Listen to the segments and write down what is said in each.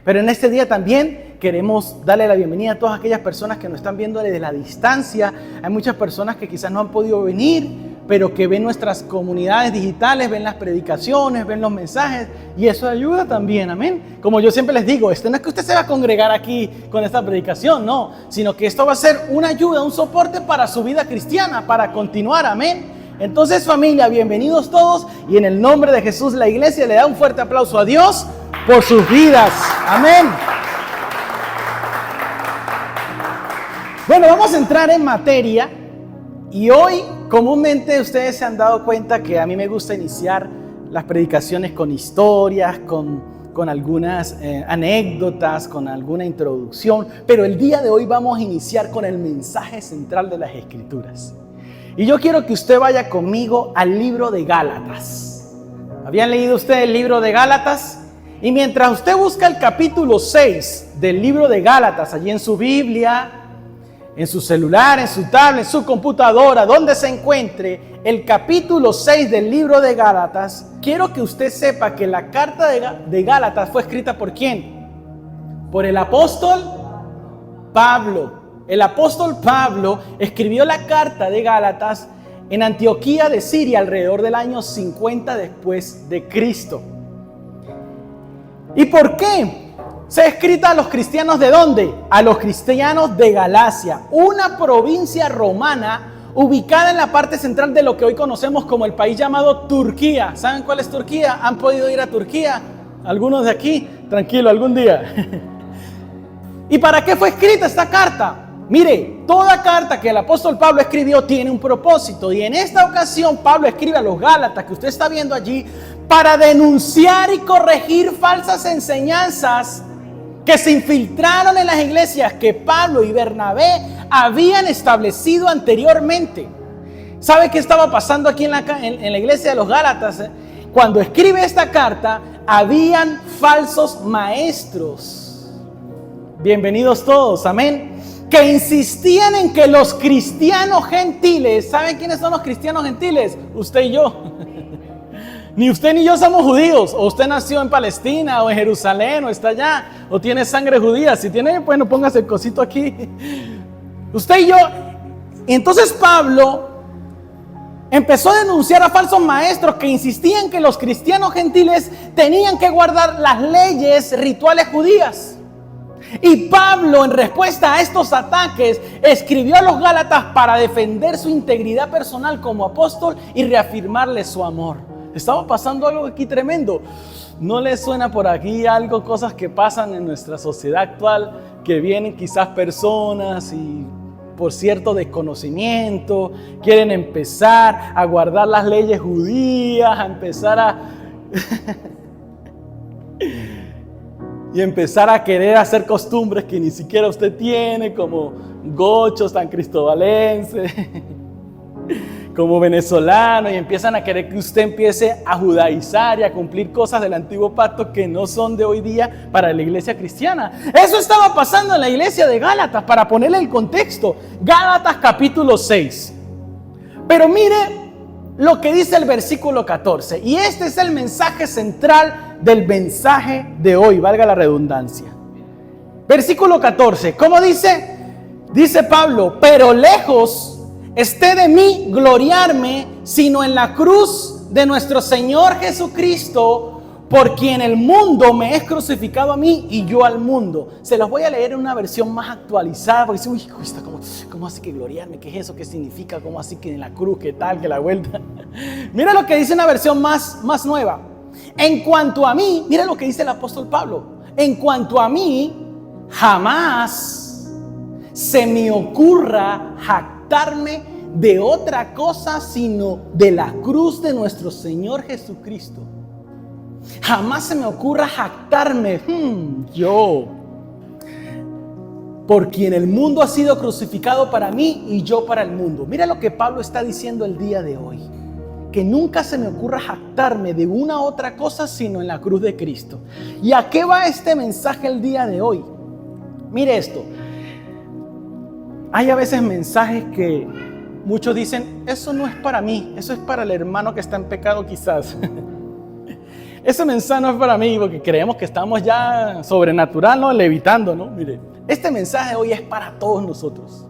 Pero en este día también queremos darle la bienvenida a todas aquellas personas que nos están viendo desde la distancia. Hay muchas personas que quizás no han podido venir, pero que ven nuestras comunidades digitales, ven las predicaciones, ven los mensajes, y eso ayuda también, amén. Como yo siempre les digo, no es que usted se va a congregar aquí con esta predicación, no, sino que esto va a ser una ayuda, un soporte para su vida cristiana, para continuar, amén. Entonces, familia, bienvenidos todos, y en el nombre de Jesús la iglesia le da un fuerte aplauso a Dios por sus vidas, amén. Bueno, vamos a entrar en materia, y hoy comúnmente ustedes se han dado cuenta que a mí me gusta iniciar las predicaciones con historias, con algunas anécdotas, con alguna introducción, pero el día de hoy vamos a iniciar con el mensaje central de las Escrituras. Y yo quiero que usted vaya conmigo al libro de Gálatas. ¿Habían leído ustedes el libro de Gálatas? Y mientras usted busca el capítulo 6 del libro de Gálatas, allí en su Biblia, en su celular, en su tablet, en su computadora, donde se encuentre el capítulo 6 del libro de Gálatas, quiero que usted sepa que la carta de Gálatas fue escrita ¿por quién? Por el apóstol Pablo. El apóstol Pablo escribió la carta de Gálatas en Antioquía de Siria alrededor del año 50 después de Cristo. ¿Y por qué? Se ha escrito a los cristianos ¿de dónde? A los cristianos de Galacia, una provincia romana ubicada en la parte central de lo que hoy conocemos como el país llamado Turquía. ¿Saben cuál es Turquía? ¿Han podido ir a Turquía? ¿Algunos de aquí? Tranquilo, algún día. ¿Y para qué fue escrita esta carta? Mire, toda carta que el apóstol Pablo escribió tiene un propósito. Y en esta ocasión Pablo escribe a los Gálatas que usted está viendo allí para denunciar y corregir falsas enseñanzas que se infiltraron en las iglesias que Pablo y Bernabé habían establecido anteriormente. ¿Sabe qué estaba pasando aquí en la iglesia de los Gálatas? Cuando escribe esta carta, habían falsos maestros. Bienvenidos todos, amén. Que insistían en que los cristianos gentiles, ¿saben quiénes son los cristianos gentiles? Usted y yo. Ni usted ni yo somos judíos, o usted nació en Palestina, o en Jerusalén, o está allá, o tiene sangre judía. Si tiene, bueno, póngase el cosito aquí. Usted y yo. Entonces Pablo empezó a denunciar a falsos maestros que insistían que los cristianos gentiles tenían que guardar las leyes rituales judías. Y Pablo, en respuesta a estos ataques, escribió a los Gálatas para defender su integridad personal como apóstol y reafirmarles su amor. Estaba pasando algo aquí tremendo. ¿No les suena por aquí algo, cosas que pasan en nuestra sociedad actual? Que vienen quizás personas y por cierto desconocimiento quieren empezar a guardar las leyes judías, a empezar a y empezar a querer hacer costumbres que ni siquiera usted tiene, como gochos tan cristobalenses, como venezolano, y empiezan a querer que usted empiece a judaizar y a cumplir cosas del antiguo pacto que no son de hoy día para la iglesia cristiana. Eso estaba pasando en la iglesia de Gálatas, para ponerle el contexto. Gálatas capítulo 6. Pero mire lo que dice el versículo 14, y este es el mensaje central del mensaje de hoy, valga la redundancia. Versículo 14, ¿cómo dice? Dice Pablo: pero lejos esté de mí gloriarme, sino en la cruz de nuestro Señor Jesucristo, por quien el mundo me es crucificado a mí y yo al mundo. Se los voy a leer en una versión más actualizada, porque dice, ¿cómo así que gloriarme? ¿Qué es eso? ¿Qué significa? ¿Cómo así que en la cruz? ¿Qué tal? ¿Que la vuelta? Mira lo que dice una versión más nueva. En cuanto a mí, mira lo que dice el apóstol Pablo. En cuanto a mí, jamás se me ocurra jactarme de otra cosa sino de la cruz de nuestro Señor Jesucristo. Jamás se me ocurra jactarme, yo, por quien el mundo ha sido crucificado para mí y yo para el mundo. Mira lo que Pablo está diciendo el día de hoy. Que nunca se me ocurra jactarme de una otra cosa sino en la cruz de Cristo. ¿Y a qué va este mensaje el día de hoy? Mire esto. Hay a veces mensajes que muchos dicen, eso no es para mí, eso es para el hermano que está en pecado quizás. ese mensaje no es para mí porque creemos que estamos ya sobrenatural, ¿no? Levitando, ¿no? Mire, este mensaje hoy es para todos nosotros.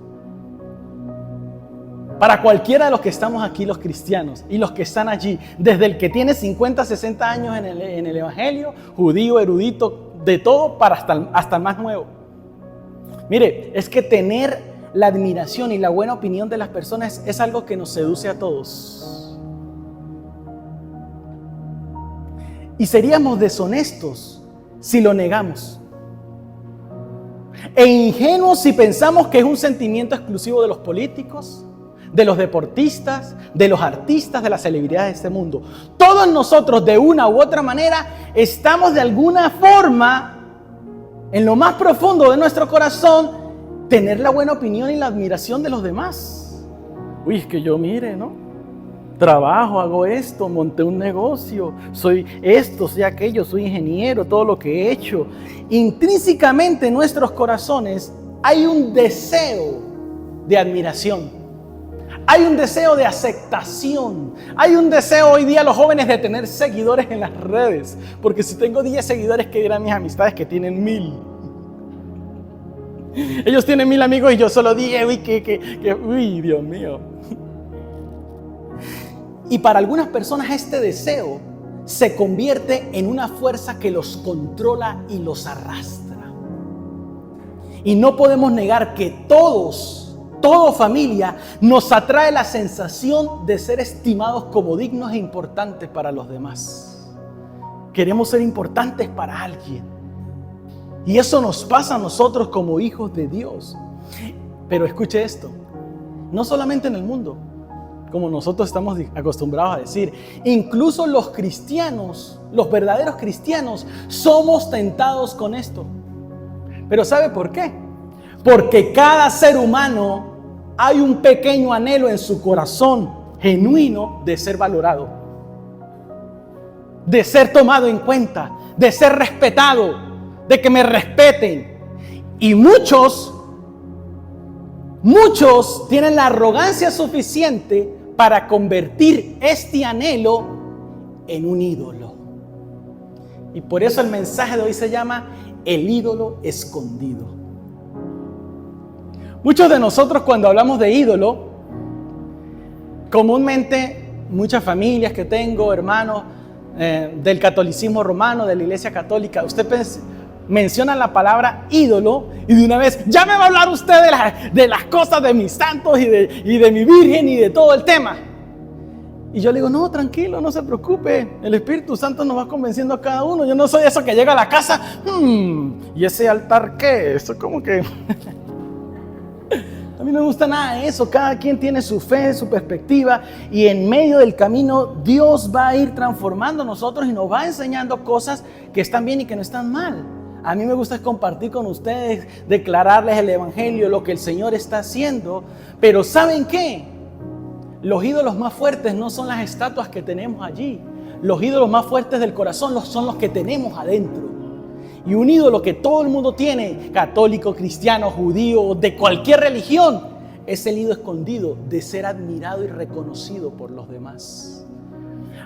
Para cualquiera de los que estamos aquí, los cristianos, y los que están allí, desde el que tiene 50, 60 años en el Evangelio, judío, erudito, de todo, para hasta el más nuevo. Mire, es que tener la admiración y la buena opinión de las personas es algo que nos seduce a todos. Y seríamos deshonestos si lo negamos. E ingenuos si pensamos que es un sentimiento exclusivo de los políticos, de los deportistas, de los artistas, de las celebridades de este mundo. Todos nosotros, de una u otra manera, estamos de alguna forma, en lo más profundo de nuestro corazón, tener la buena opinión y la admiración de los demás. Uy, es que yo mire, ¿no? Trabajo, hago esto, monté un negocio, soy esto, soy aquello, soy ingeniero, todo lo que he hecho. Intrínsecamente en nuestros corazones hay un deseo de admiración. Hay un deseo de aceptación. Hay un deseo hoy día los jóvenes de tener seguidores en las redes. Porque si tengo 10 seguidores, ¿qué dirán mis amistades que tienen 1000? Ellos tienen 1000 amigos y yo solo 10. Uy, Dios mío. Y para algunas personas este deseo se convierte en una fuerza que los controla y los arrastra. Y no podemos negar que toda familia nos atrae la sensación de ser estimados como dignos e importantes para los demás. Queremos ser importantes para alguien. Y eso nos pasa a nosotros como hijos de Dios. Pero escuche esto, no solamente en el mundo, como nosotros estamos acostumbrados a decir, incluso los cristianos, los verdaderos cristianos, somos tentados con esto. Pero ¿sabe por qué? Porque cada ser humano hay un pequeño anhelo en su corazón genuino de ser valorado, de ser tomado en cuenta, de ser respetado, de que me respeten. Y muchos tienen la arrogancia suficiente para convertir este anhelo en un ídolo. Y por eso el mensaje de hoy se llama el ídolo escondido. Muchos de nosotros cuando hablamos de ídolo, comúnmente muchas familias que tengo, hermanos del catolicismo romano, de la iglesia católica, usted menciona la palabra ídolo y de una vez, ya me va a hablar usted de las cosas de mis santos y de mi virgen y de todo el tema. Y yo le digo, no, tranquilo, no se preocupe, el Espíritu Santo nos va convenciendo a cada uno. Yo no soy eso que llega a la casa, ¿y ese altar qué? Eso como que... A mí no me gusta nada de eso. Cada quien tiene su fe, su perspectiva, y en medio del camino Dios va a ir transformando a nosotros y nos va enseñando cosas que están bien y que no están mal. A mí me gusta compartir con ustedes, declararles el Evangelio, lo que el Señor está haciendo. Pero ¿saben qué? Los ídolos más fuertes no son las estatuas que tenemos allí. Los ídolos más fuertes del corazón son los que tenemos adentro. Y un ídolo que todo el mundo tiene, católico, cristiano, judío, de cualquier religión, es el ídolo escondido de ser admirado y reconocido por los demás.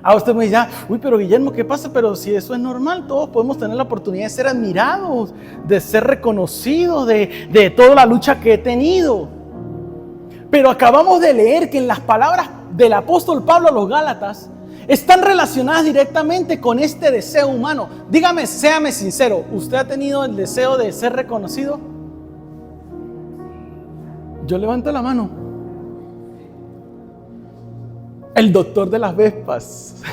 Ahora usted me dice, uy, pero Guillermo, ¿qué pasa? Pero si eso es normal, todos podemos tener la oportunidad de ser admirados, de ser reconocidos, de toda la lucha que he tenido. Pero acabamos de leer que en las palabras del apóstol Pablo a los Gálatas, están relacionadas directamente con este deseo humano. Dígame, séame sincero, ¿usted ha tenido el deseo de ser reconocido? Yo levanto la mano. El doctor de las Vespas,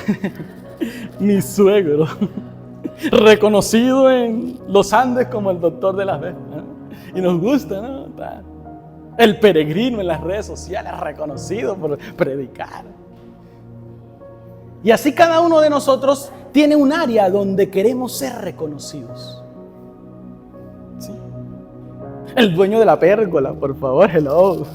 mi suegro, reconocido en los Andes como el doctor de las Vespas. Y nos gusta, ¿no? El peregrino en las redes sociales, reconocido por predicar. Y así cada uno de nosotros tiene un área donde queremos ser reconocidos. ¿Sí? El dueño de la pérgola, por favor, hello.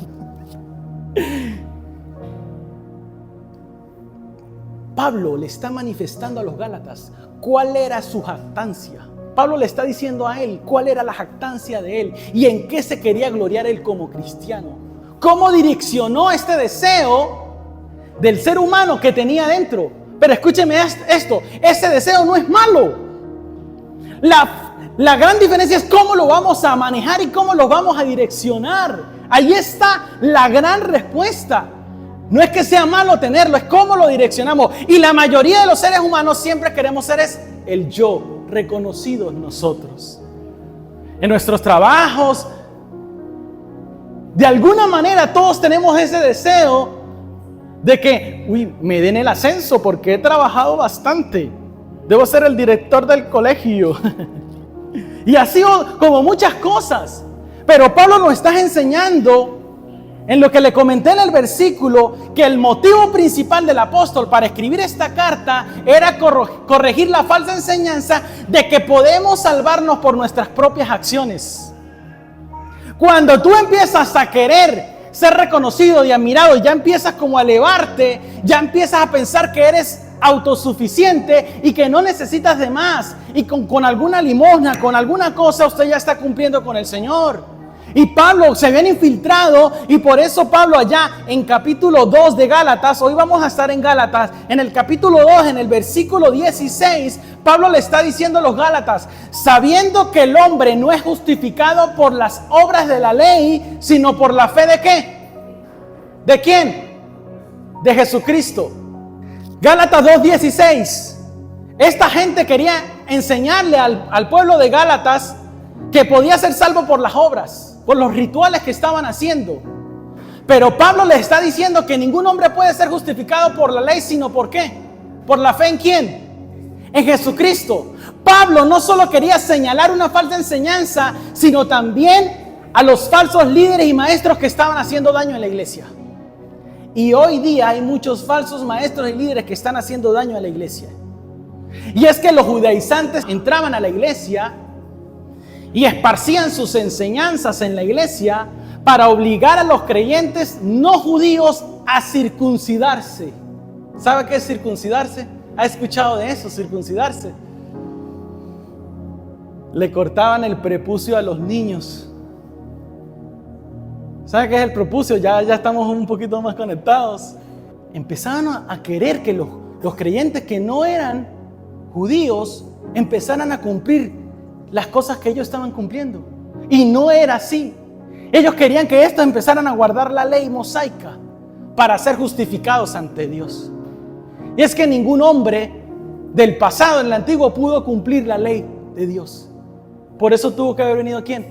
Pablo le está manifestando a los Gálatas cuál era su jactancia. Pablo le está diciendo a él cuál era la jactancia de él y en qué se quería gloriar él como cristiano. Cómo direccionó este deseo del ser humano que tenía dentro Pero escúcheme esto, ese deseo no es malo. La gran diferencia es cómo lo vamos a manejar y cómo lo vamos a direccionar. Ahí está la gran respuesta. No es que sea malo tenerlo, es cómo lo direccionamos. Y la mayoría de los seres humanos siempre queremos ser el yo, reconocidos nosotros. En nuestros trabajos, de alguna manera todos tenemos ese deseo de que, me den el ascenso porque he trabajado bastante. Debo ser el director del colegio. Y así como muchas cosas. Pero Pablo nos está enseñando, en lo que le comenté en el versículo, que el motivo principal del apóstol para escribir esta carta era corregir la falsa enseñanza de que podemos salvarnos por nuestras propias acciones. Cuando tú empiezas a querer ser reconocido y admirado, ya empiezas como a elevarte, ya empiezas a pensar que eres autosuficiente y que no necesitas de más, y con alguna limosna, con alguna cosa, usted ya está cumpliendo con el Señor. Y Pablo se habían infiltrado, y por eso Pablo allá en capítulo 2 de Gálatas, hoy vamos a estar en Gálatas, en el capítulo 2, en el versículo 16, Pablo le está diciendo a los Gálatas: sabiendo que el hombre no es justificado por las obras de la ley, sino por la fe ¿de qué? ¿De quién? De Jesucristo. Gálatas 2:16. Esta gente quería enseñarle al pueblo de Gálatas que podía ser salvo por las obras, por los rituales que estaban haciendo. Pero Pablo les está diciendo que ningún hombre puede ser justificado por la ley, sino ¿por qué? ¿Por la fe en quién? En Jesucristo. Pablo no solo quería señalar una falsa enseñanza, sino también a los falsos líderes y maestros que estaban haciendo daño en la iglesia. Y hoy día hay muchos falsos maestros y líderes que están haciendo daño a la iglesia. Y es que los judaizantes entraban a la iglesia y esparcían sus enseñanzas en la iglesia para obligar a los creyentes no judíos a circuncidarse. ¿Sabe qué es circuncidarse? ¿Ha escuchado de eso, circuncidarse? Le cortaban el prepucio a los niños. ¿Sabe qué es el prepucio? Ya estamos un poquito más conectados. Empezaban a querer que los creyentes que no eran judíos empezaran a cumplir las cosas que ellos estaban cumpliendo. Y no era así. Ellos querían que estos empezaran a guardar la ley mosaica para ser justificados ante Dios. Y es que ningún hombre del pasado, en el antiguo, pudo cumplir la ley de Dios. Por eso tuvo que haber venido ¿quién?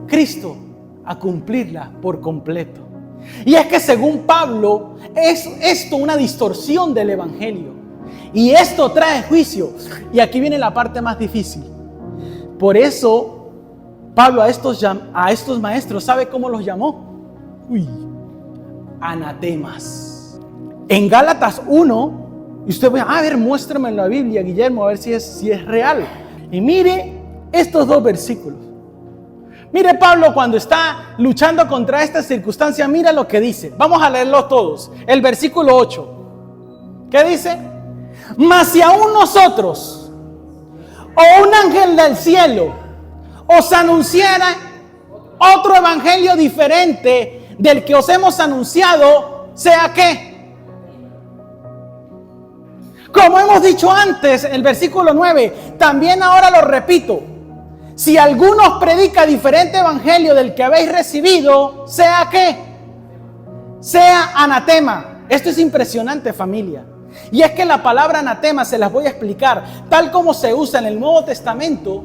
Cristo, a cumplirla por completo. Y es que según Pablo, es esto una distorsión del evangelio. Y esto trae juicio. Y aquí viene la parte más difícil. Por eso Pablo a estos maestros, ¿sabe cómo los llamó? Anatemas. En Gálatas 1, y usted va a ver, muéstrame en la Biblia, Guillermo, a ver si es real. Y mire estos dos versículos. Mire Pablo cuando está luchando contra esta circunstancia, mira lo que dice. Vamos a leerlo todos. El versículo 8. ¿Qué dice? Mas si aún nosotros o un ángel del cielo os anunciara otro evangelio diferente del que os hemos anunciado, ¿sea qué? Como hemos dicho antes, el versículo 9, también ahora lo repito: si alguno os predica diferente evangelio del que habéis recibido, ¿sea qué? Sea anatema. Esto es impresionante, familia. Y es que la palabra anatema, se las voy a explicar, tal como se usa en el Nuevo Testamento,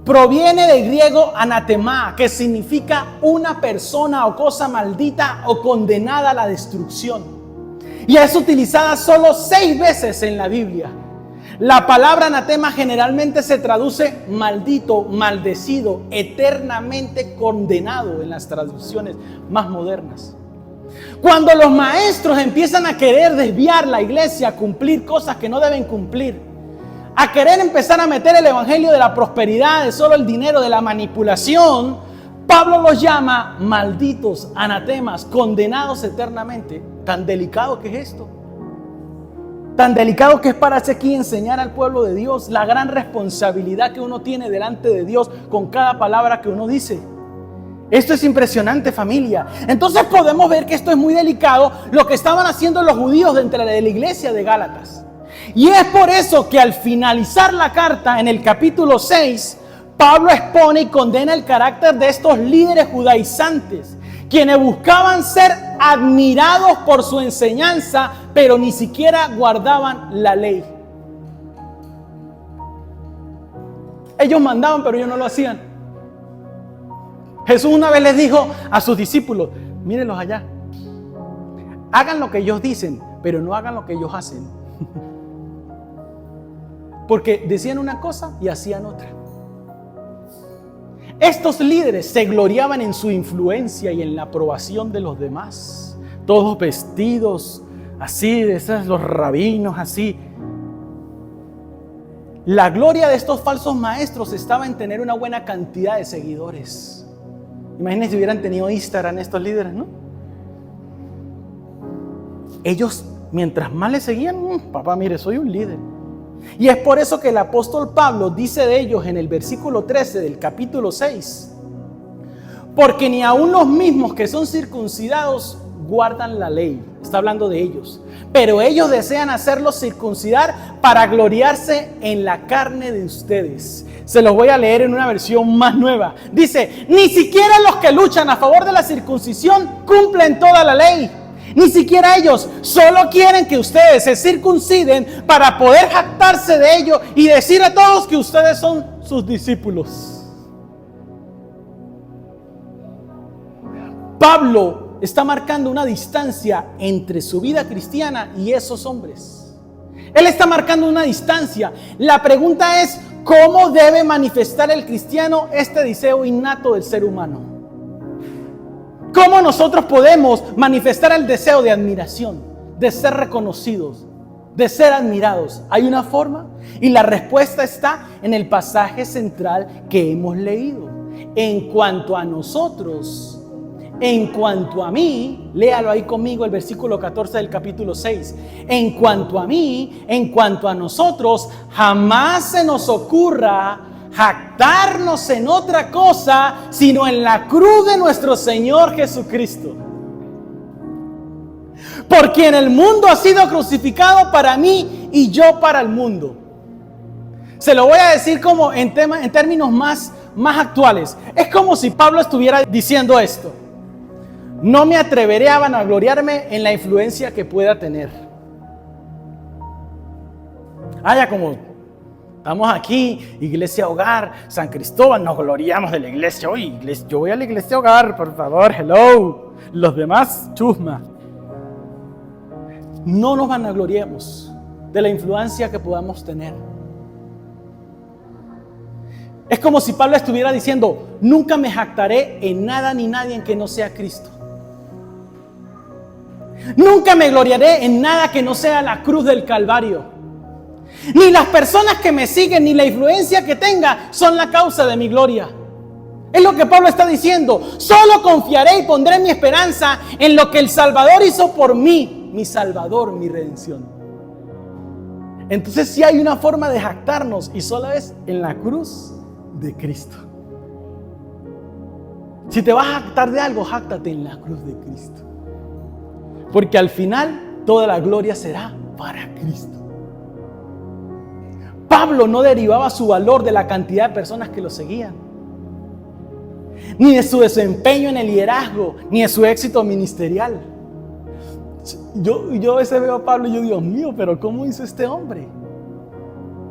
proviene del griego anatemá, que significa una persona o cosa maldita o condenada a la destrucción. Y es utilizada solo 6 veces en la Biblia. La palabra anatema generalmente se traduce maldito, maldecido, eternamente condenado en las traducciones más modernas. Cuando los maestros empiezan a querer desviar la iglesia, a cumplir cosas que no deben cumplir, a querer empezar a meter el evangelio de la prosperidad, de solo el dinero, de la manipulación, Pablo los llama malditos, anatemas, condenados eternamente. Tan delicado que es esto. Tan delicado que es pararse aquí y enseñar al pueblo de Dios la gran responsabilidad que uno tiene delante de Dios con cada palabra que uno dice. Esto es impresionante, familia. Entonces podemos ver que esto es muy delicado, lo que estaban haciendo los judíos dentro de la iglesia de Gálatas. Y es por eso que al finalizar la carta, en el capítulo 6, Pablo expone y condena el carácter de estos líderes judaizantes, quienes buscaban ser admirados por su enseñanza, pero ni siquiera guardaban la ley. Ellos mandaban, pero ellos no lo hacían. Jesús una vez les dijo a sus discípulos: mírenlos allá, hagan lo que ellos dicen, pero no hagan lo que ellos hacen. Porque decían una cosa y hacían otra. Estos líderes se gloriaban en su influencia y en la aprobación de los demás. Todos vestidos así, de esos los rabinos así. La gloria de estos falsos maestros estaba en tener una buena cantidad de seguidores. Imagínense si hubieran tenido Instagram estos líderes, ¿no? Ellos, mientras más le seguían, papá, mire, soy un líder. Y es por eso que el apóstol Pablo dice de ellos en el versículo 13 del capítulo 6: porque ni aun los mismos que son circuncidados guardan la ley. Está hablando de ellos. Pero ellos desean hacerlos circuncidar para gloriarse en la carne de ustedes. Se los voy a leer en una versión más nueva. Dice: ni siquiera los que luchan a favor de la circuncisión cumplen toda la ley. Ni siquiera ellos, solo quieren que ustedes se circunciden para poder jactarse de ello y decir a todos que ustedes son sus discípulos. Pablo está marcando una distancia entre su vida cristiana y esos hombres. Él está marcando una distancia. La pregunta es: ¿cómo debe manifestar el cristiano este deseo innato del ser humano? ¿Cómo nosotros podemos manifestar el deseo de admiración, de ser reconocidos, de ser admirados? ¿Hay una forma? Y la respuesta está en el pasaje central que hemos leído. En cuanto a nosotros, en cuanto a mí, léalo ahí conmigo, el versículo 14 del capítulo 6. En cuanto a mí, en cuanto a nosotros, jamás se nos ocurra jactarnos en otra cosa, sino en la cruz de nuestro Señor Jesucristo. Por quien el mundo ha sido crucificado para mí y yo para el mundo. Se lo voy a decir como en términos más actuales. Es como si Pablo estuviera diciendo esto: no me atreveré a vanagloriarme en la influencia que pueda tener. Ya como estamos aquí, Iglesia Hogar, San Cristóbal, nos gloriamos de la iglesia. Oye, yo voy a la Iglesia Hogar, por favor, hello. Los demás, chusma. No nos vanagloriemos de la influencia que podamos tener. Es como si Pablo estuviera diciendo: nunca me jactaré en nada ni nadie en que no sea Cristo. Nunca me gloriaré en nada que no sea la cruz del Calvario. Ni las personas que me siguen, ni la influencia que tenga son la causa de mi gloria. Es lo que Pablo está diciendo. Solo confiaré y pondré mi esperanza en lo que el Salvador hizo por mí. Mi Salvador, mi redención. Entonces sí hay una forma de jactarnos, y solo es en la cruz de Cristo. Si te vas a jactar de algo, jáctate en la cruz de Cristo. Porque al final toda la gloria será para Cristo. Pablo no derivaba su valor de la cantidad de personas que lo seguían, ni de su desempeño en el liderazgo, ni de su éxito ministerial. Yo a veces veo a Pablo y yo, Dios mío, pero ¿cómo hizo este hombre?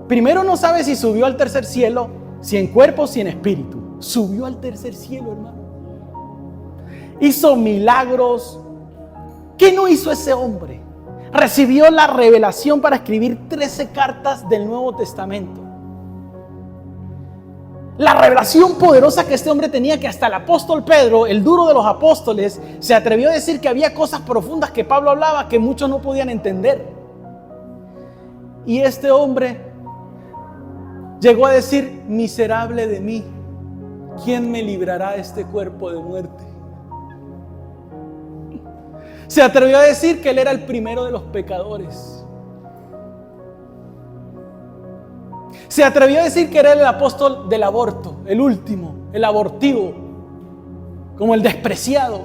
Primero, no sabe si subió al tercer cielo, si en cuerpo o si en espíritu. Subió al tercer cielo, hermano. Hizo milagros. ¿Qué no hizo ese hombre? Recibió la revelación para escribir 13 cartas del Nuevo Testamento. La revelación poderosa que este hombre tenía, que hasta el apóstol Pedro, el duro de los apóstoles, se atrevió a decir que había cosas profundas que Pablo hablaba que muchos no podían entender. Y este hombre llegó a decir: miserable de mí, ¿quién me librará de este cuerpo de muerte? Se atrevió a decir que él era el primero de los pecadores. Se atrevió a decir que era el apóstol del aborto, el último, el abortivo. como el despreciado.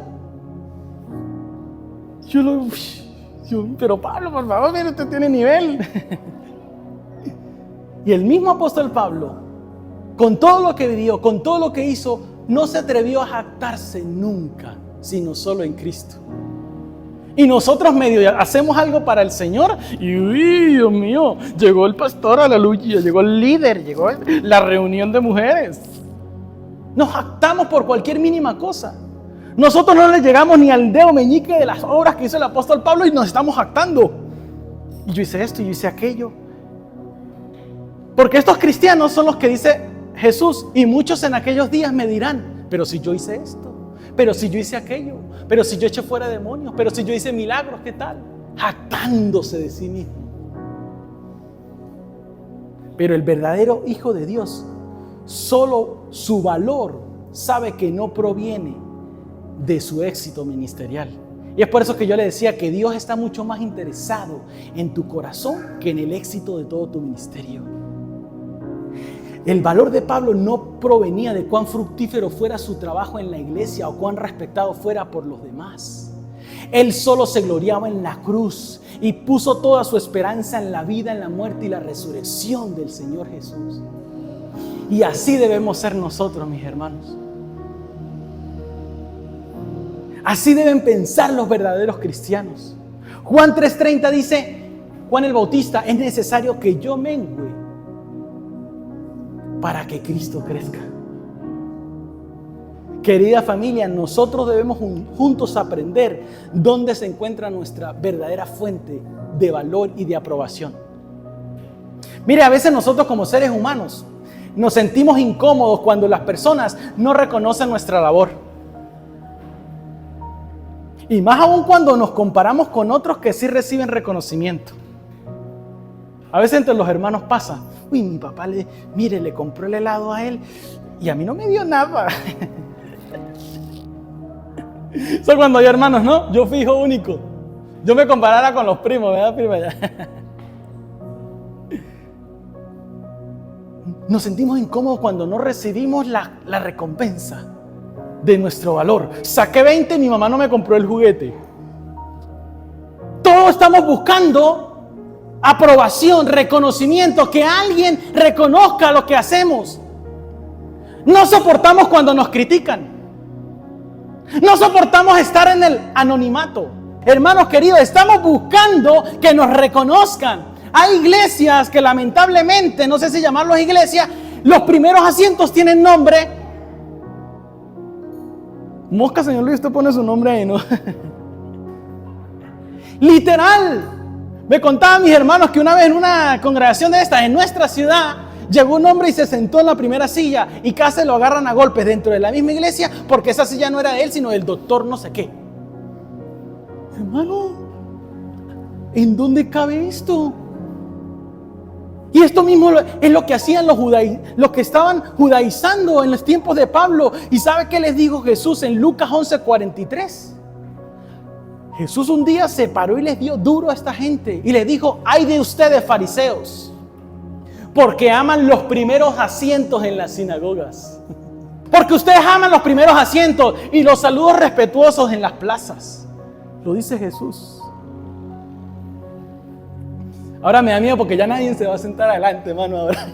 Pero Pablo, por favor, mire, usted tiene nivel. Y el mismo apóstol Pablo, con todo lo que vivió, con todo lo que hizo, no se atrevió a jactarse nunca, sino solo en Cristo. Y nosotros medio hacemos algo para el Señor y uy, Dios mío, llegó el pastor, aleluya, llegó el líder, llegó la reunión de mujeres. Nos jactamos por cualquier mínima cosa. Nosotros no le llegamos ni al dedo meñique de las obras que hizo el apóstol Pablo y nos estamos jactando. Y yo hice esto y yo hice aquello. Porque estos cristianos son los que dice Jesús, y muchos en aquellos días me dirán, pero si yo hice esto, pero si yo hice aquello, pero si yo eché fuera demonios, pero si yo hice milagros, ¿qué tal? Jactándose de sí mismo. Pero el verdadero Hijo de Dios, solo su valor sabe que no proviene de su éxito ministerial. Y es por eso que yo le decía que Dios está mucho más interesado en tu corazón que en el éxito de todo tu ministerio. El valor de Pablo no provenía de cuán fructífero fuera su trabajo en la iglesia o cuán respetado fuera por los demás. Él solo se gloriaba en la cruz y puso toda su esperanza en la vida, en la muerte y la resurrección del Señor Jesús. Y así debemos ser nosotros, mis hermanos. Así deben pensar los verdaderos cristianos. Juan 3:30 dice, Juan el Bautista, es necesario que yo mengüe para que Cristo crezca. Querida familia, nosotros debemos juntos aprender dónde se encuentra nuestra verdadera fuente de valor y de aprobación. Mire, a veces nosotros como seres humanos nos sentimos incómodos cuando las personas no reconocen nuestra labor. Y más aún cuando nos comparamos con otros que sí reciben reconocimiento. A veces entre los hermanos pasa, uy, mi papá le compró el helado a él y a mí no me dio nada. Eso cuando hay hermanos, ¿no? Yo fui hijo único. Yo me comparara con los primos, ¿verdad, prima? Nos sentimos incómodos cuando no recibimos la recompensa de nuestro valor. Saqué 20 y mi mamá no me compró el juguete. Todos estamos buscando aprobación, reconocimiento, que alguien reconozca lo que hacemos. No soportamos cuando nos critican. No soportamos estar en el anonimato. Hermanos queridos, estamos buscando que nos reconozcan. Hay iglesias que lamentablemente, no sé si llamarlos iglesias, los primeros asientos tienen nombre. Mosca, señor Luis, usted pone su nombre ahí, ¿no? Literal. Me contaban mis hermanos que una vez en una congregación de estas, en nuestra ciudad, llegó un hombre y se sentó en la primera silla y casi lo agarran a golpes dentro de la misma iglesia porque esa silla no era de él, sino del doctor no sé qué. Hermano, ¿en dónde cabe esto? Y esto mismo es lo que hacían los que estaban judaizando en los tiempos de Pablo. ¿Y sabe qué les dijo Jesús en Lucas 11:43? Jesús un día se paró y les dio duro a esta gente y les dijo, ay de ustedes fariseos, porque aman los primeros asientos en las sinagogas. Porque ustedes aman los primeros asientos y los saludos respetuosos en las plazas. Lo dice Jesús. Ahora me da miedo porque ya nadie se va a sentar adelante, hermano, ahora.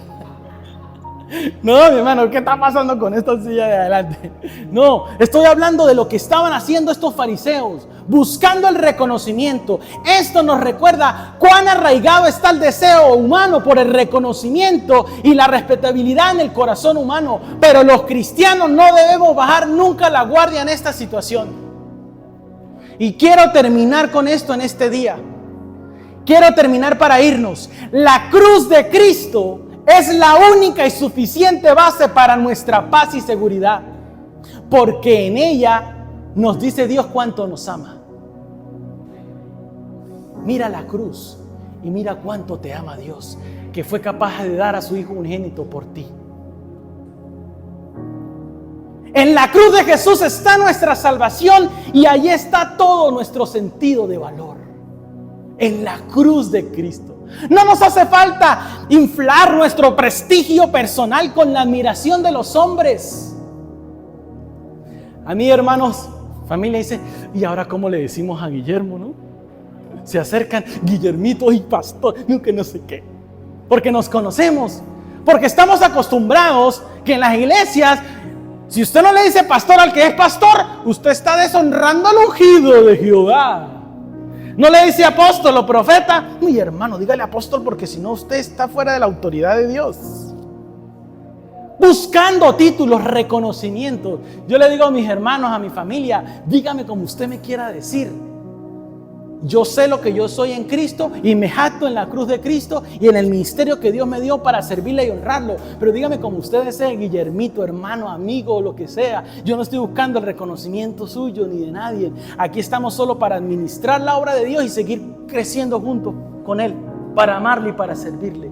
No, mi hermano, ¿qué está pasando con esta silla de adelante? No, estoy hablando de lo que estaban haciendo estos fariseos, buscando el reconocimiento. Esto nos recuerda cuán arraigado está el deseo humano por el reconocimiento y la respetabilidad en el corazón humano. Pero los cristianos no debemos bajar nunca la guardia en esta situación. Y quiero terminar con esto en este día. Quiero terminar para irnos. La cruz de Cristo es la única y suficiente base para nuestra paz y seguridad, porque en ella nos dice Dios cuánto nos ama. Mira la cruz y mira cuánto te ama Dios, que fue capaz de dar a su Hijo unigénito por ti. En la cruz de Jesús está nuestra salvación y ahí está todo nuestro sentido de valor. En la cruz de Cristo. No nos hace falta inflar nuestro prestigio personal con la admiración de los hombres. A mí, hermanos, familia dice, ¿y ahora cómo le decimos a Guillermo, no? Se acercan, Guillermito y pastor, que no sé qué. Porque nos conocemos, porque estamos acostumbrados que en las iglesias, si usted no le dice pastor al que es pastor, usted está deshonrando al ungido de Jehová. No le dice apóstol o profeta, uy hermano, dígale apóstol porque si no usted está fuera de la autoridad de Dios. Buscando títulos, reconocimientos. Yo le digo a mis hermanos, a mi familia, dígame como usted me quiera decir. Yo sé lo que yo soy en Cristo y me jacto en la cruz de Cristo y en el ministerio que Dios me dio para servirle y honrarlo. Pero dígame como usted desee, Guillermito, hermano, amigo o lo que sea. Yo no estoy buscando el reconocimiento suyo ni de nadie. Aquí estamos solo para administrar la obra de Dios y seguir creciendo juntos con Él, para amarle y para servirle.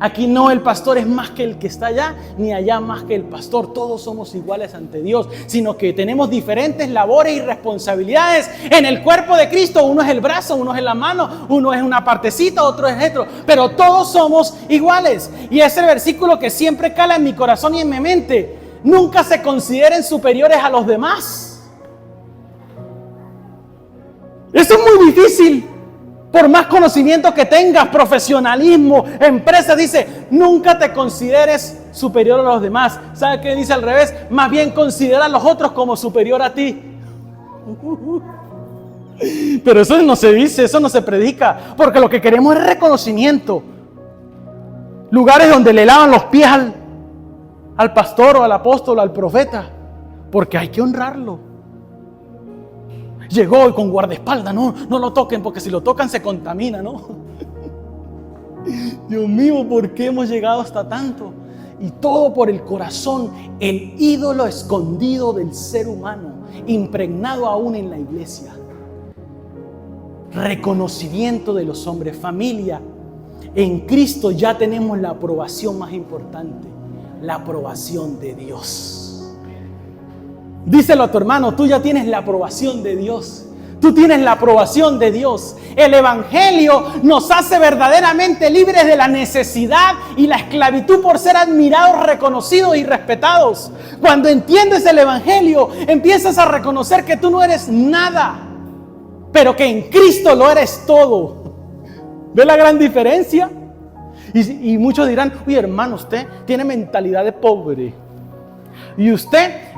Aquí no el pastor es más que el que está allá, ni allá más que el pastor. Todos somos iguales ante Dios, sino que tenemos diferentes labores y responsabilidades en el cuerpo de Cristo. Uno es el brazo, uno es la mano, uno es una partecita, otro es esto. Pero todos somos iguales. Y es el versículo que siempre cala en mi corazón y en mi mente. Nunca se consideren superiores a los demás. Eso es muy difícil. Por más conocimiento que tengas, profesionalismo, empresa, dice, nunca te consideres superior a los demás. ¿Sabe qué dice al revés? Más bien considera a los otros como superior a ti. Pero eso no se dice, eso no se predica, porque lo que queremos es reconocimiento. Lugares donde le lavan los pies al pastor o al apóstol o al profeta, porque hay que honrarlo. Llegó y con guardaespaldas, no lo toquen porque si lo tocan se contamina, ¿no? Dios mío, ¿por qué hemos llegado hasta tanto? Y todo por el corazón, el ídolo escondido del ser humano, impregnado aún en la iglesia. Reconocimiento de los hombres, familia. En Cristo ya tenemos la aprobación más importante, la aprobación de Dios. Díselo a tu hermano, tú ya tienes la aprobación de Dios. Tú tienes la aprobación de Dios. El Evangelio nos hace verdaderamente libres de la necesidad y la esclavitud por ser admirados, reconocidos y respetados. Cuando entiendes el Evangelio, empiezas a reconocer que tú no eres nada, pero que en Cristo lo eres todo. ¿Ve la gran diferencia? Y muchos dirán, uy hermano, usted tiene mentalidad de pobre. Y usted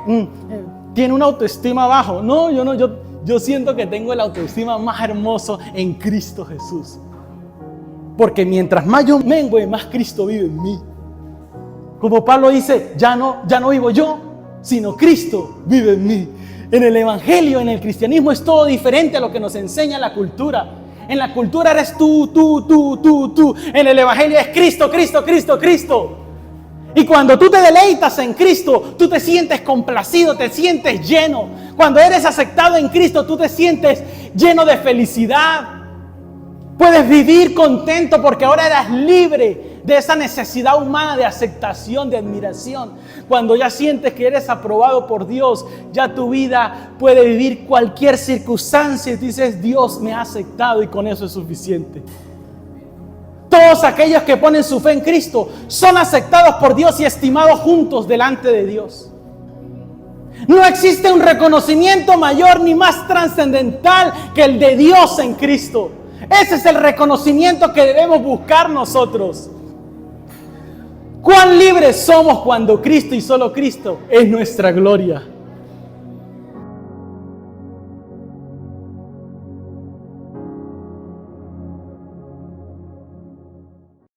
tiene una autoestima bajo. No, yo siento que tengo la autoestima más hermoso en Cristo Jesús. Porque mientras más yo mengue, más Cristo vive en mí. Como Pablo dice, ya no vivo yo, sino Cristo vive en mí. En el Evangelio, en el cristianismo es todo diferente a lo que nos enseña la cultura. En la cultura eres tú. En el Evangelio es Cristo, Cristo, Cristo, Cristo. Y cuando tú te deleitas en Cristo, tú te sientes complacido, te sientes lleno. Cuando eres aceptado en Cristo, tú te sientes lleno de felicidad. Puedes vivir contento porque ahora eres libre de esa necesidad humana de aceptación, de admiración. Cuando ya sientes que eres aprobado por Dios, ya tu vida puede vivir cualquier circunstancia y tú dices, Dios me ha aceptado y con eso es suficiente. Todos aquellos que ponen su fe en Cristo son aceptados por Dios y estimados juntos delante de Dios. No existe un reconocimiento mayor ni más trascendental que el de Dios en Cristo. Ese es el reconocimiento que debemos buscar nosotros. ¿Cuán libres somos cuando Cristo y solo Cristo es nuestra gloria?